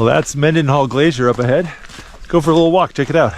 Well, that's Mendenhall Glacier up ahead. Let's go for a little walk, check it out.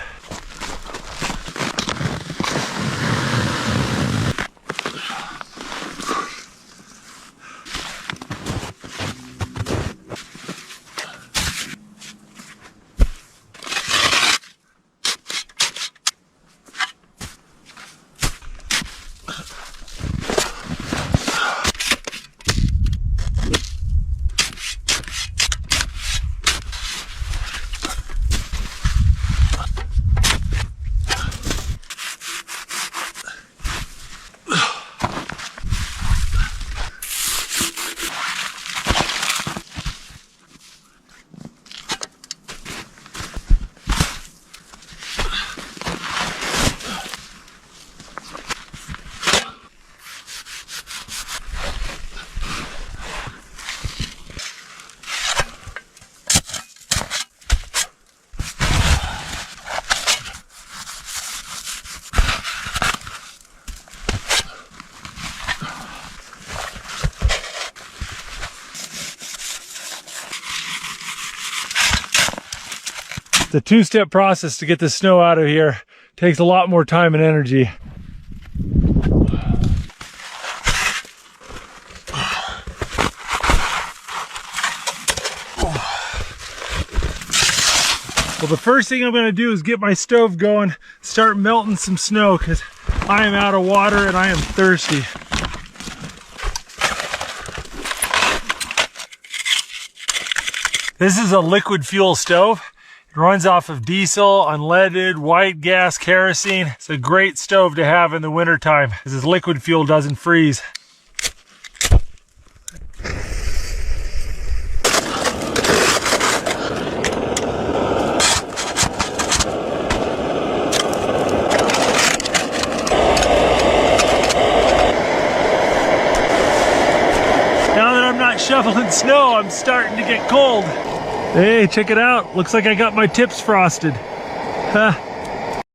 It's a two-step process to get the snow out of here. It takes a lot more time and energy. Well, the first thing I'm going to do is get my stove going, start melting some snow because I am out of water and I am thirsty. This is a liquid fuel stove. It runs off of diesel, unleaded, white gas, kerosene. It's a great stove to have in the wintertime because this liquid fuel doesn't freeze. Now that I'm not shoveling snow, I'm starting to get cold. Hey, check it out. Looks like I got my tips frosted. Huh.